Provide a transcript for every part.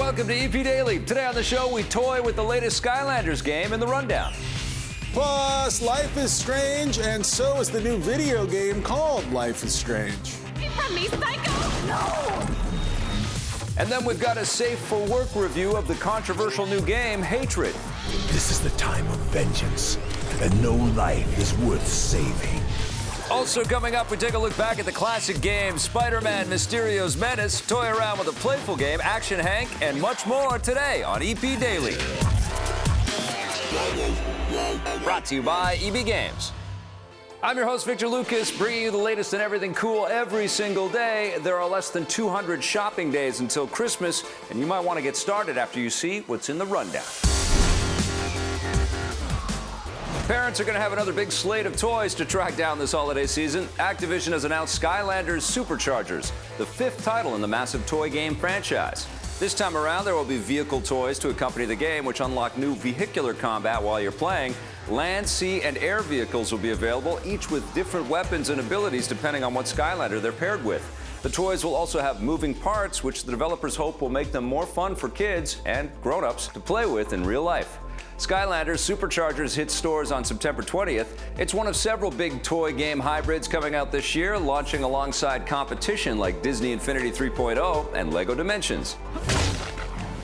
Welcome to EP Daily. Today on the show, we toy with the latest Skylanders game in the rundown. Plus, life is strange, and so is the new video game called Life is Strange. From me, Psycho! No! And then we've got a safe for work review of the controversial new game, Hatred. This is the time of vengeance, and no life is worth saving. Also coming up, we take a look back at the classic games, Spider-Man Mysterio's Menace, toy around with a playful game, Action Hank, and much more today on EP Daily. Brought to you by EB Games. I'm your host, Victor Lucas, bringing you the latest in everything cool every single day. There are less than 200 shopping days until Christmas, and you might want to get started after you see what's in the rundown. Parents are going to have another big slate of toys to track down this holiday season. Activision has announced Skylanders Superchargers, the fifth title in the massive toy game franchise. This time around, there will be vehicle toys to accompany the game, which unlock new vehicular combat while you're playing. Land, sea, and air vehicles will be available, each with different weapons and abilities depending on what Skylander they're paired with. The toys will also have moving parts, which the developers hope will make them more fun for kids and grown-ups to play with in real life. Skylanders Superchargers hits stores on September 20th. It's one of several big toy game hybrids coming out this year, launching alongside competition like Disney Infinity 3.0 and LEGO Dimensions.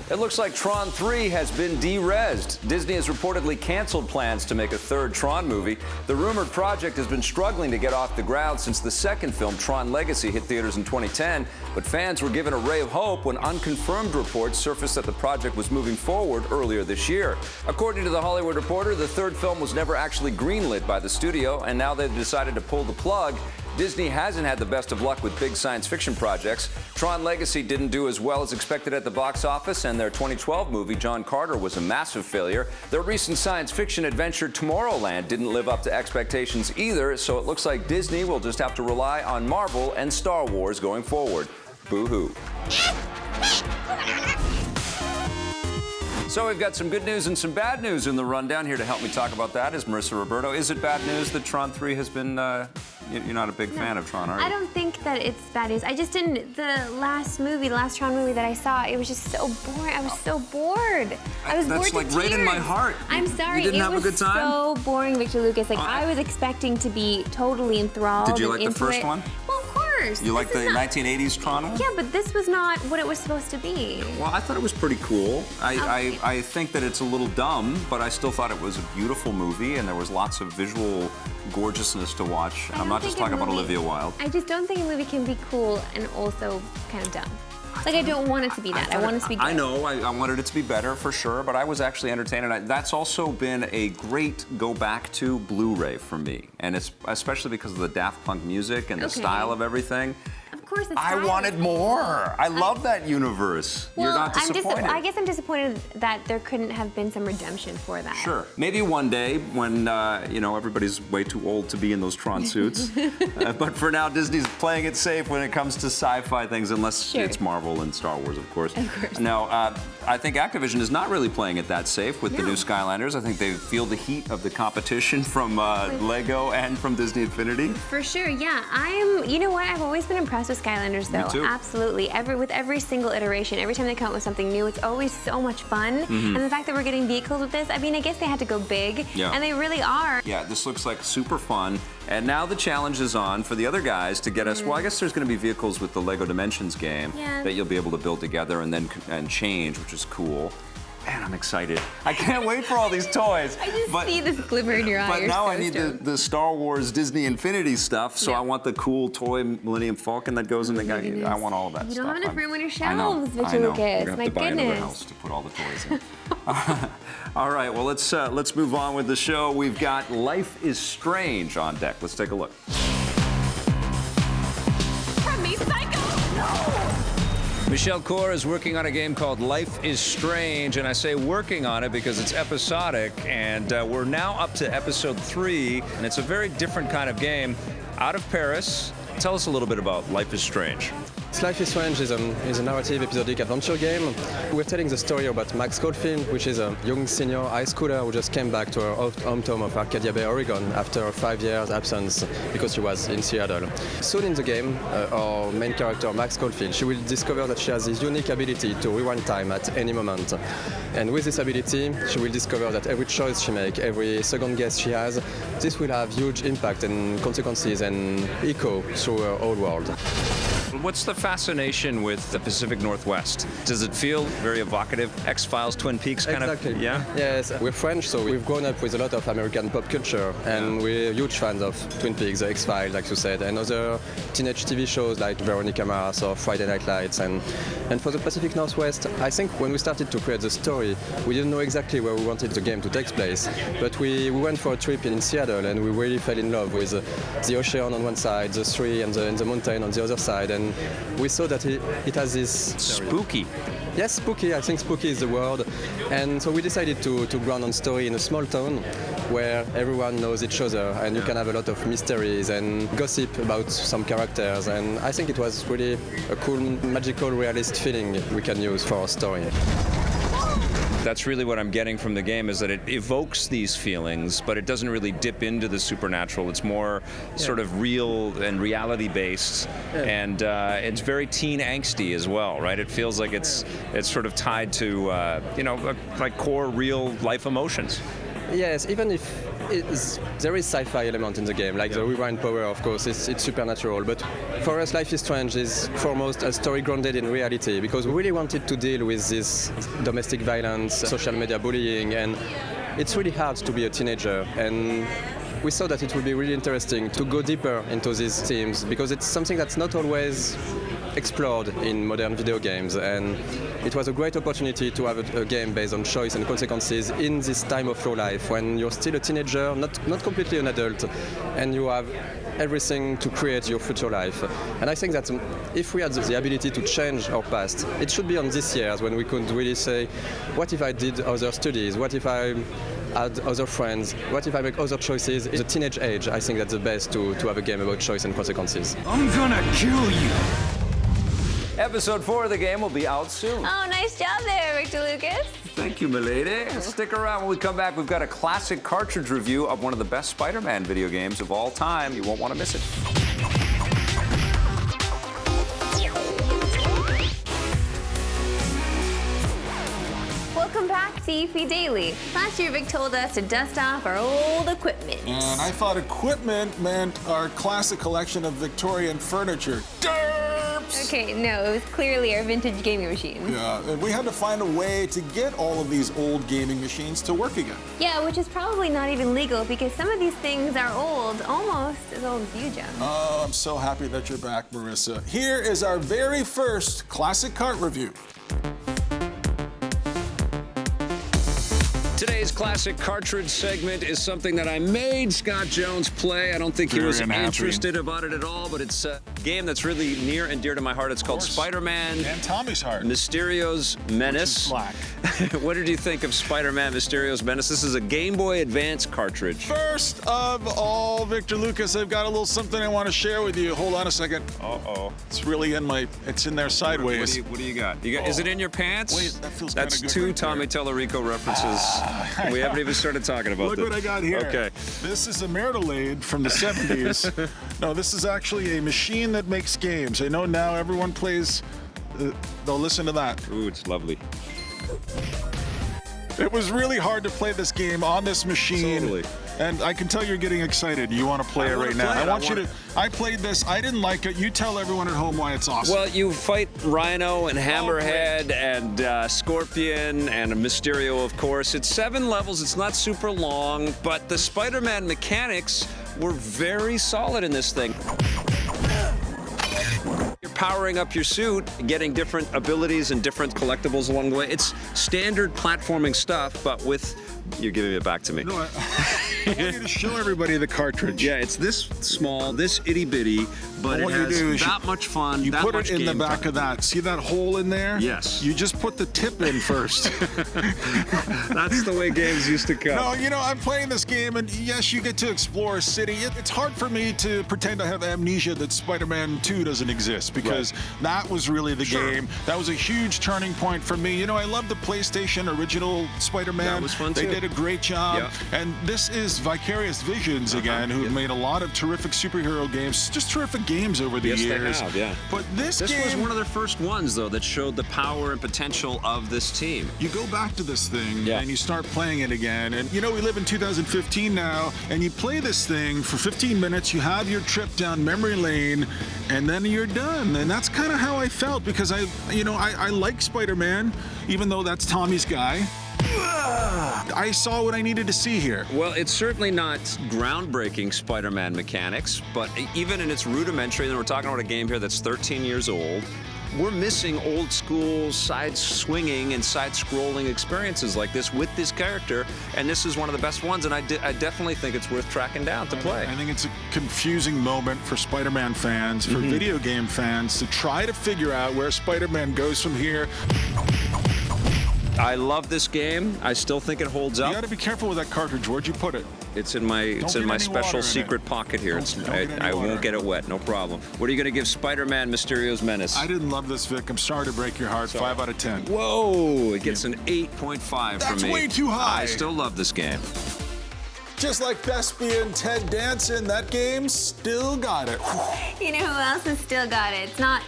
It looks like Tron 3 has been de-rezzed. Disney has reportedly canceled plans to make a third Tron movie. The rumored project has been struggling to get off the ground since the second film, Tron Legacy, hit theaters in 2010, but fans were given a ray of hope when unconfirmed reports surfaced that the project was moving forward earlier this year. According to The Hollywood Reporter, the third film was never actually greenlit by the studio, and now they've decided to pull the plug. Disney hasn't had the best of luck with big science fiction projects. Tron Legacy didn't do as well as expected at the box office, and their 2012 movie, John Carter, was a massive failure. Their recent science fiction adventure, Tomorrowland, didn't live up to expectations either, so it looks like Disney will just have to rely on Marvel and Star Wars going forward. Boo-hoo. So we've got some good news and some bad news in the rundown. Here to help me talk about that is Marissa Roberto. Is it bad news that Tron 3 has been, you're not a big fan of Tron, are you? I don't think that it's bad news. I just didn't, the last Tron movie that I saw, it was just so boring. I was so bored. I was bored to tears. That's like right in my heart. I'm sorry. You didn't have a good time? It was so boring, Victor Lucas. Like, I was expecting to be totally enthralled. Did you like the into first it. one? Well, of course. You like the 1980s Tron one? Yeah, but this was not what it was supposed to be. Well, I thought it was pretty cool. Okay. I think that it's a little dumb, but I still thought it was a beautiful movie, and there was lots of visual gorgeousness to watch. I'm not just talking about Olivia Wilde. I just don't think a movie can be cool and also kind of dumb. Like, I don't want it to be that. I want it to be good. I know, I wanted it to be better for sure, but I was actually entertained. And that's also been a great go back to Blu-ray for me. And it's especially because of the Daft Punk music and the style of everything. Of course, it's I wanted more. I love that universe. Well, You're not disappointed. I guess I'm disappointed that there couldn't have been some redemption for that. Sure. Maybe one day when, everybody's way too old to be in those Tron suits. But for now, Disney's playing it safe when it comes to sci-fi things, unless it's Marvel and Star Wars, of course. Of course. Now, I think Activision is not really playing it that safe with the new Skylanders. I think they feel the heat of the competition from LEGO and from Disney Infinity. For sure, yeah. You know what? I've always been impressed with Skylanders, though. Me too. Absolutely. With every single iteration, every time they come up with something new, it's always so much fun. And the fact that we're getting vehicles with this, I mean, I guess they had to go big, and they really are. Yeah, this looks like super fun. And now the challenge is on for the other guys to get us, well, I guess there's going to be vehicles with the LEGO Dimensions game that you'll be able to build together and change, which is cool. Man, I'm excited. I can't wait for all these toys. I just see this glimmer in your eye. But now I need the Star Wars Disney Infinity stuff, so I want the cool toy Millennium Falcon that goes in the guy. I want all of that stuff. You don't have enough room on your I know, shelves, Victor Lucas. We're gonna have to buy another goodness. house to put all the toys in. All right, well, let's move on with the show. We've got Life is Strange on deck. Let's take a look. From me, Psycho! No! Michelle Core is working on a game called Life is Strange, and I say working on it because it's episodic, and we're now up to episode 3, and it's a very different kind of game. Out of Paris, tell us a little bit about Life is Strange. Life is Strange is a narrative episodic adventure game. We're telling the story about Max Caulfield, which is a young senior high schooler who just came back to her hometown of Arcadia Bay, Oregon, after a 5 years absence because she was in Seattle. Soon in the game, our main character, Max Caulfield, she will discover that she has this unique ability to rewind time at any moment. And with this ability, she will discover that every choice she makes, every second guess she has, this will have huge impact and consequences and echo through her whole world. What's the fascination with the Pacific Northwest? Does it feel very evocative? X-Files, Twin Peaks kind Exactly. of? Yeah? Yes, we're French, so we've grown up with a lot of American pop culture, and we're huge fans of Twin Peaks, the X-Files, like you said, and other teenage TV shows like Veronica Mars or Friday Night Lights. And for the Pacific Northwest, I think when we started to create the story, we didn't know exactly where we wanted the game to take place, but we went for a trip in Seattle, and we really fell in love with the ocean on one side, the sea and the mountain on the other side, and we saw that it has this... Spooky. Yes, spooky. I think spooky is the word. And so we decided to ground on story in a small town where everyone knows each other and you can have a lot of mysteries and gossip about some characters. And I think it was really a cool, magical, realist feeling we can use for our story. That's really what I'm getting from the game, is that it evokes these feelings, but it doesn't really dip into the supernatural. It's more sort of real and reality-based, and it's very teen angsty as well, right? It feels like it's sort of tied to, like core real-life emotions. Yes, even if there is sci-fi element in the game, like the rewind power, of course, it's supernatural. But for us, Life is Strange is foremost a story grounded in reality, because we really wanted to deal with this domestic violence, social media bullying, and it's really hard to be a teenager. And we thought that it would be really interesting to go deeper into these themes, because it's something that's not always explored in modern video games, and it was a great opportunity to have a game based on choice and consequences in this time of your life when you're still a teenager, not completely an adult, and you have everything to create your future life. And I think that if we had the ability to change our past, it should be on these years when we could really say, what if I did other studies? What if I had other friends? What if I make other choices? In the teenage age, I think that's the best to have a game about choice and consequences. I'm gonna kill you! Episode 4 of the game will be out soon. Oh, nice job there, Victor Lucas. Thank you, milady. Stick around. When we come back, we've got a classic cartridge review of one of the best Spider-Man video games of all time. You won't want to miss it. Welcome back to EFE Daily. Last year, Vic told us to dust off our old equipment. And I thought equipment meant our classic collection of Victorian furniture. Derps! Okay, no, it was clearly our vintage gaming machines. Yeah, and we had to find a way to get all of these old gaming machines to work again. Yeah, which is probably not even legal because some of these things are old, almost as old as you, John. Oh, I'm so happy that you're back, Marissa. Here is our very first classic cart review. Today's classic cartridge segment is something that I made Scott Jones play. I don't think he was interested about it at all, but it's a game that's really near and dear to my heart. It's called Spider-Man. And Tommy's heart. Mysterio's Menace. Black. What did you think of Spider-Man Mysterio's Menace? This is a Game Boy Advance cartridge. First of all, Victor Lucas, I've got a little something I want to share with you. Hold on a second. Uh-oh. It's really it's in there sideways. What do you got? Is it in your pants? Wait, that feels That's kinda good two right Tommy Tellerico references. We haven't even started talking about Look this. what I got here. Okay. This is a Myrtleade from the 70s. No, this is actually a machine that makes games. I know now everyone plays, they'll listen to that. Ooh, it's lovely. It was really hard to play this game on this machine. Totally. And I can tell you're getting excited. You want to play it right now. I want you to. I played this. I didn't like it. You tell everyone at home why it's awesome. Well, you fight Rhino and Hammerhead and Scorpion and Mysterio, of course. It's 7 levels. It's not super long, but the Spider-Man mechanics were very solid in this thing. You're powering up your suit, getting different abilities and different collectibles along the way. It's standard platforming stuff, but with You're giving it back to me. No, I want you to show everybody the cartridge. Yeah, it's this small, this itty bitty, but it What you has do is that much fun. You that put much it in the game back time. of that. See that hole in there? Yes. You just put the tip in first. That's the way games used to come. No, you know, I'm playing this game, and yes, you get to explore a city. It's hard for me to pretend I have amnesia that Spider-Man 2 doesn't exist, because that was really the game. That was a huge turning point for me. You know, I love the PlayStation original Spider-Man. That was fun, They too. did a great job. Yeah. And this is Vicarious Visions again, who made a lot of terrific superhero games, just terrific games over the Yes, years. they have, yeah. But this This was game, one of their first ones, though, that showed the power and potential of this team. you go back to this thing Yeah. and you start playing it again. And you know, we live in 2015 now, and you play this thing for 15 minutes, you have your trip down memory lane, and then you're done. And that's kind of how I felt, because I like Spider-Man, even though that's Tommy's guy. I saw what I needed to see here. Well, it's certainly not groundbreaking Spider-Man mechanics, but even in its rudimentary, and we're talking about a game here that's 13 years old, we're missing old school side swinging and side scrolling experiences like this with this character, and this is one of the best ones, and I definitely think it's worth tracking down to play. I think it's a confusing moment for Spider-Man fans, for video game fans, to try to figure out where Spider-Man goes from here. I love this game. I still think it holds You up. got to be careful with that cartridge. Where'd you put it? It's in my get any water special in secret it. pocket here. Don't get any I water. won't get it wet, no problem. What are you going to give Spider-Man Mysterio's Menace? I didn't love this, Vic. I'm sorry to break your heart. 5 out of 10. Whoa! It gets an 8.5 That's from me. way too high. I still love this game. Just like Thespian Ted Danson, that game still got it. You know who else has still got it? It's not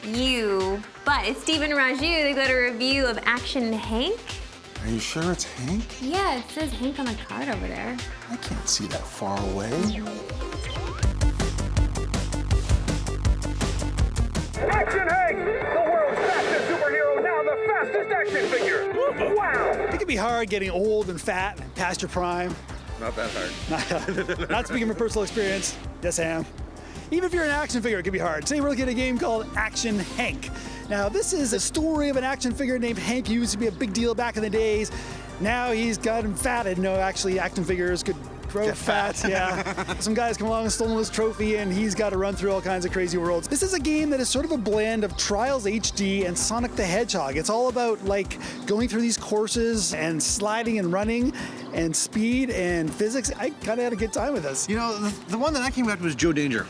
you, but it's Stephen Raju. They got a review of Action Hank. Are you sure it's Hank? Yeah, it says Hank on the card over there. I can't see that far away. Action Hank! The world's fastest superhero, now the fastest action figure! Wow! It can be hard getting old and fat and past your prime. Not that hard. Not speaking from personal experience. Yes, I am. Even if you're an action figure, it can be hard. Today we're looking at a game called Action Hank. Now, this is a story of an action figure named Hank. He used to be a big deal back in the days. Now he's gotten fat. I didn't know actually action figures could grow fat. Yeah. Some guys come along and stolen his trophy, and he's got to run through all kinds of crazy worlds. This is a game that is sort of a blend of Trials HD and Sonic the Hedgehog. It's all about like going through these courses and sliding and running and speed and physics. I kind of had a good time with this. You know, the one that I came back to was Joe Danger.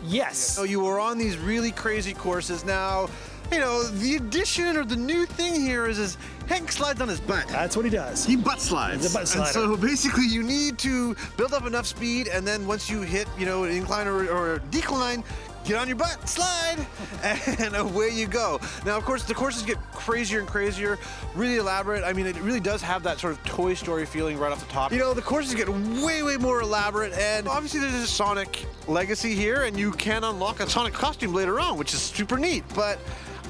Yes. So you were on these really crazy courses. Now, you know, the addition or the new thing here is Hank slides on his butt. That's what he does. He butt slides. He's a butt And slider. so basically you need to build up enough speed, and then once you hit, you know, an incline or a decline, get on your butt, slide, and away you go. Now, of course, the courses get crazier and crazier, really elaborate. I mean, it really does have that sort of Toy Story feeling right off the top. You know, the courses get way, way more elaborate, and obviously there's a Sonic legacy here, and you can unlock a Sonic costume later on, which is super neat. But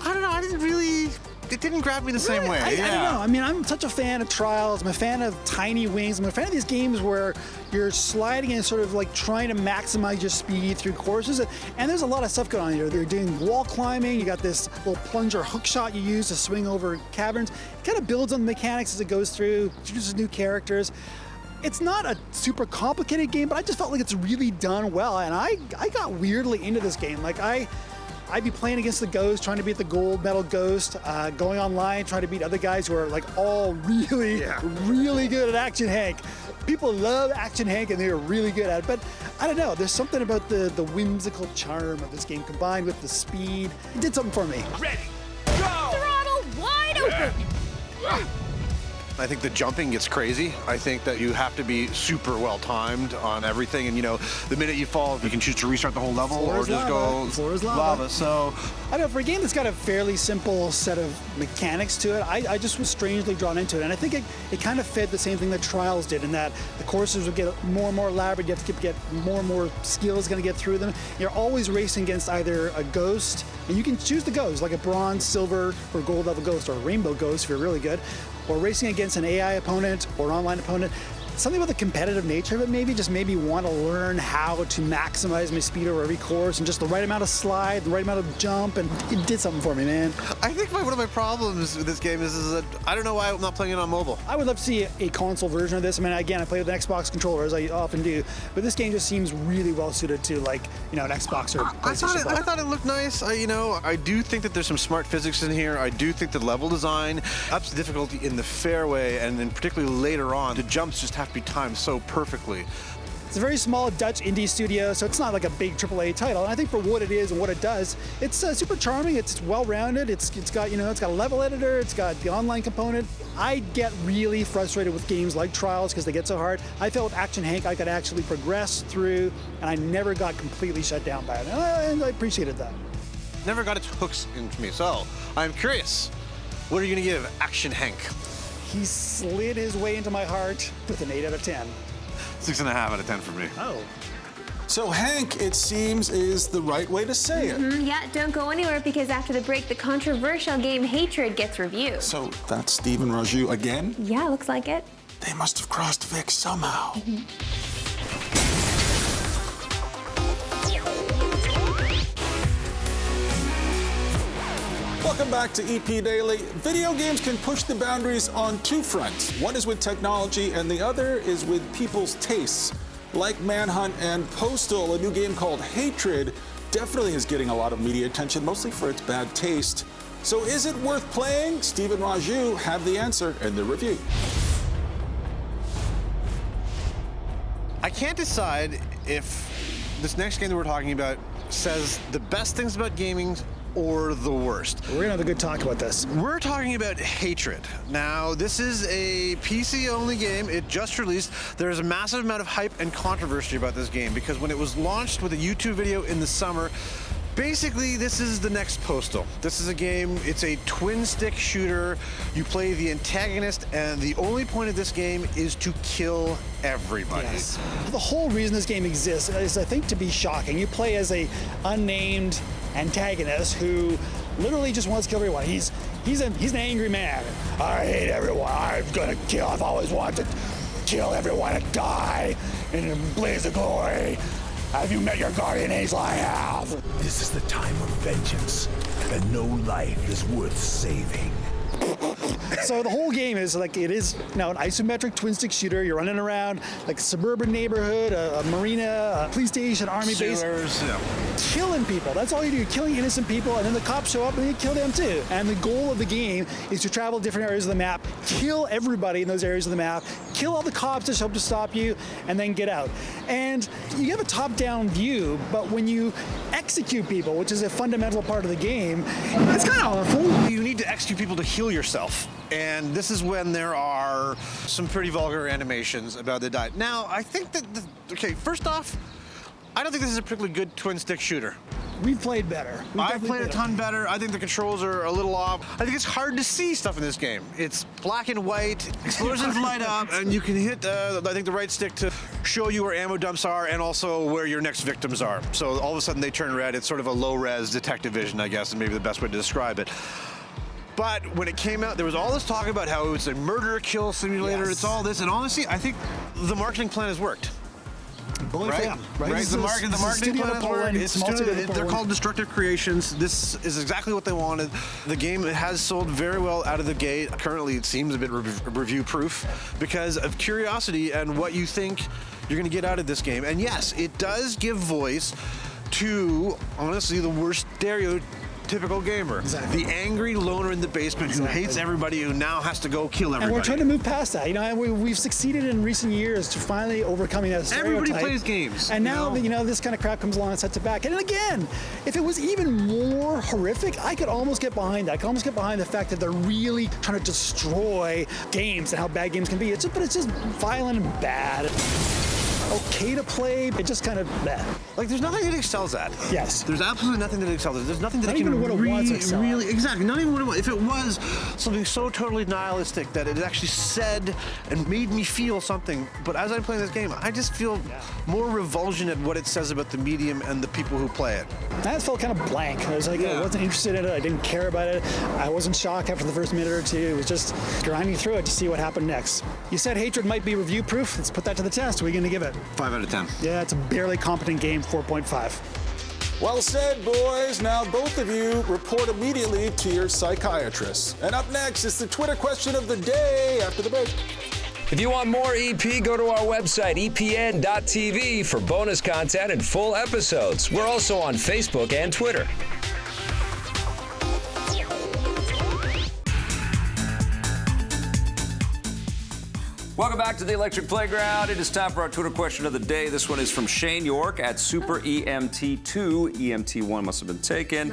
I don't know, it didn't grab me the same way. I don't know. I mean, I'm such a fan of Trials. I'm a fan of Tiny Wings. I'm a fan of these games where you're sliding and sort of like trying to maximize your speed through courses. And there's a lot of stuff going on here. They're doing wall climbing. You got this little plunger hook shot you use to swing over caverns. It kind of builds on the mechanics as it goes through, introduces new characters. It's not a super complicated game, but I just felt like it's really done well. And I got weirdly into this game. Like I'd be playing against the Ghost, trying to beat the gold medal Ghost, going online, trying to beat other guys who are like all really, really good at Action Hank. People love Action Hank and they're really good at it, but I don't know, there's something about the whimsical charm of this game combined with the speed. It did something for me. Ready, go! Throttle wide open. I think the jumping gets crazy. I think that you have to be super well timed on everything, and you know, the minute you fall, you can choose to restart the whole level Floor or is just lava. go Floor is lava. So I don't know, for a game that's got a fairly simple set of mechanics to it, I just was strangely drawn into it. And I think it kind of fit the same thing that Trials did, in that the courses would get more and more elaborate. You have to get more and more skills going to get through them. You're always racing against either a ghost, and you can choose the ghost, like a bronze, silver, or gold level ghost, or a rainbow ghost if you're really good, or racing against an AI opponent or an online opponent. something about the competitive nature of it maybe just made me want to learn how to maximize my speed over every course and just the right amount of slide, the right amount of jump, and it did something for me, man. I think one of my problems with this game is that I don't know why I'm not playing it on mobile. I would love to see a console version of this. I mean, again, I play with an Xbox controller, as I often do, but this game just seems really well suited to, like, you know, an Xbox or PlayStation. I thought it looked nice. I do think that there's some smart physics in here. I do think the level design ups the difficulty in the fairway, and then particularly later on, the jumps just have to be timed so perfectly. It's a very small Dutch indie studio, so it's not like a big AAA title. And I think for what it is and what it does, it's super charming. It's well-rounded. It's got a level editor. It's got the online component. I get really frustrated with games like Trials because they get so hard. I felt with Action Hank I could actually progress through, and I never got completely shut down by it. And I appreciated that. Never got its hooks into me. So I'm curious, what are you going to give Action Hank? He slid his way into my heart with an 8 out of 10. 6.5 out of 10 for me. Oh. So Hank, it seems, is the right way to say it. Yeah, don't go anywhere because after the break, the controversial game Hatred gets reviewed. So that's Stephen Raju again? Yeah, looks like it. They must have crossed Vic somehow. Welcome back to EP Daily. Video games can push the boundaries on two fronts. One is with technology, and the other is with people's tastes. Like Manhunt and Postal, a new game called Hatred definitely is getting a lot of media attention, mostly for its bad taste. So is it worth playing? Steve and Raju have the answer in the review. I can't decide if this next game that we're talking about says the best things about gaming or the worst. We're gonna have a good talk about this. We're talking about Hatred. Now, this is a PC-only game. It just released. There's a massive amount of hype and controversy about this game because when it was launched with a YouTube video in the summer, basically, this is the next Postal. This is a game, it's a twin-stick shooter. You play the antagonist, and the only point of this game is to kill everybody. Yes. The whole reason this game exists is, I think, to be shocking. You play as a unnamed antagonist who literally just wants to kill everyone. He's an angry man. I hate everyone. I'm gonna kill. I've always wanted to kill everyone and die in a blaze of glory. Have you met your guardian angel? I have. This is the time of vengeance, and no life is worth saving. So the whole game is like, it is now an isometric twin-stick shooter. You're running around like a suburban neighborhood, a marina, a police station, army base. Yeah. Killing people. That's all you do. You're killing innocent people, and then the cops show up and you kill them too. And the goal of the game is to travel different areas of the map, kill everybody in those areas of the map, kill all the cops that show up to stop you, and then get out. And you have a top-down view, but when you execute people, which is a fundamental part of the game, it's kind of awful. You need to execute people to heal yourself. And this is when there are some pretty vulgar animations about the die. Now, I think that, okay, first off, I don't think this is a particularly good twin-stick shooter. We've played better. I've played a ton better. I think the controls are a little off. I think it's hard to see stuff in this game. It's black and white, explosions light up, and you can hit, I think, the right stick to show you where ammo dumps are and also where your next victims are. So all of a sudden they turn red. It's sort of a low-res detective vision, I guess, and maybe the best way to describe it. But when it came out, there was all this talk about how it's a murder-kill simulator. Yes. It's all this, and honestly, I think the marketing plan has worked. Right? The marketing plan has worked. They're called Destructive Creations. This is exactly what they wanted. The game has sold very well out of the gate. Currently, it seems a bit review-proof because of curiosity and what you think you're going to get out of this game. And yes, it does give voice to, honestly, the worst stereotypical gamer. Exactly. The angry loner in the basement who hates everybody, who now has to go kill everybody. And we're trying to move past that. You know, and we've succeeded in recent years to finally overcoming that stereotype. Everybody plays games. And now, this kind of crap comes along and sets it back. And again, if it was even more horrific, I could almost get behind that. I could almost get behind the fact that they're really trying to destroy games and how bad games can be. But it's just violent and bad. okay to play. It just kind of, Like, there's nothing it excels at. Yes. There's absolutely nothing that it excels at. There's nothing that Not it can even what it wants to excel at. really, exactly, not even what it was. If it was something so totally nihilistic that it actually said and made me feel something, but as I'm playing this game, I just feel more revulsion at what it says about the medium and the people who play it. That felt kind of blank. I was like, I wasn't interested in it. I didn't care about it. I wasn't shocked after the first minute or two. It was just grinding through it to see what happened next. You said Hatred might be review proof. Let's put that to the test. What are you going to give it? 5 out of 10. Yeah, it's a barely competent game, 4.5. Well said, boys. Now both of you report immediately to your psychiatrist. And up next is the Twitter question of the day after the break. If you want more EP, go to our website, epn.tv, for bonus content and full episodes. We're also on Facebook and Twitter. Welcome back to the Electric Playground. It is time for our Twitter question of the day. This one is from Shane York at Super EMT2. EMT1 must have been taken.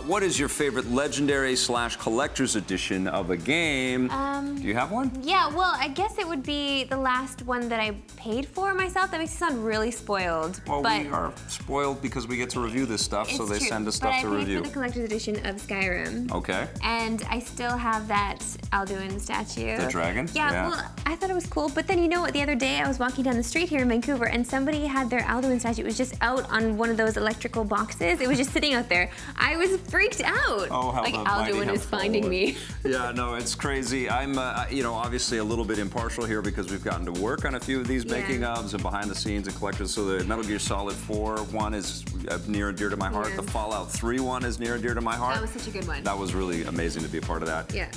What is your favorite legendary / collector's edition of a game? Do you have one? Yeah, well, I guess it would be the last one that I paid for myself. That makes me sound really spoiled. Well, but we are spoiled because we get to review this stuff, so they send us stuff to But I review. paid for the collector's edition of Skyrim. Okay. And I still have that Alduin statue. The dragon? Yeah, well, I thought it was cool. But then, you know what, the other day I was walking down the street here in Vancouver and somebody had their Alduin statue. It was just out on one of those electrical boxes. It was just sitting out there. I was freaked out. Oh, how like, the mighty Alduin have is finding me. Yeah, no, it's crazy. I'm, you know, obviously a little bit impartial here because we've gotten to work on a few of these making ofs and behind the scenes and collectors. So the Metal Gear Solid 4 one is near and dear to my heart. The Fallout 3 one is near and dear to my heart. That was such a good one. That was really amazing to be a part of that. Yeah.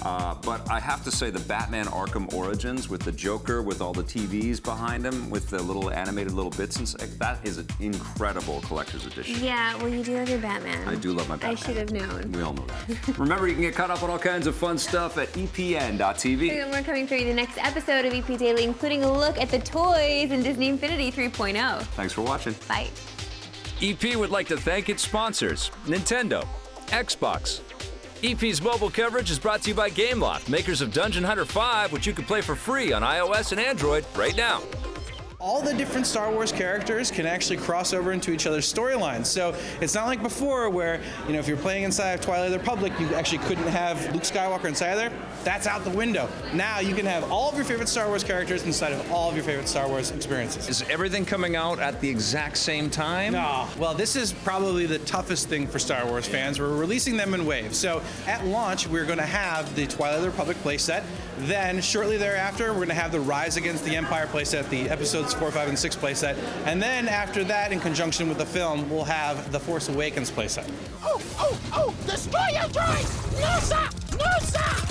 But I have to say the Batman Arkham Origins with the Joker, with all the TVs behind him, with the little animated little bits, and that is an incredible collector's edition. Yeah, well, you do love your Batman. I do love my Batman. I should have known. We all know that. Remember, you can get caught up on all kinds of fun stuff at epn.tv. We're coming through the next episode of EP Daily, including a look at the toys in Disney Infinity 3.0. Thanks for watching. Bye. EP would like to thank its sponsors, Nintendo, Xbox. EP's mobile coverage is brought to you by Gameloft, makers of Dungeon Hunter 5, which you can play for free on iOS and Android right now. All the different Star Wars characters can actually cross over into each other's storylines. So it's not like before where, you know, if you're playing inside of Twilight of the Republic, you actually couldn't have Luke Skywalker inside there. That's out the window. Now you can have all of your favorite Star Wars characters inside of all of your favorite Star Wars experiences. Is everything coming out at the exact same time? No. Well, this is probably the toughest thing for Star Wars fans. We're releasing them in waves. So at launch, we're going to have the Twilight of the Republic playset. Then shortly thereafter, we're going to have the Rise Against the Empire playset, the episodes 4, 5, and 6 playset. And then after that, in conjunction with the film, we'll have the Force Awakens playset. Oh! Destroy your droids! No, sir! No, sir!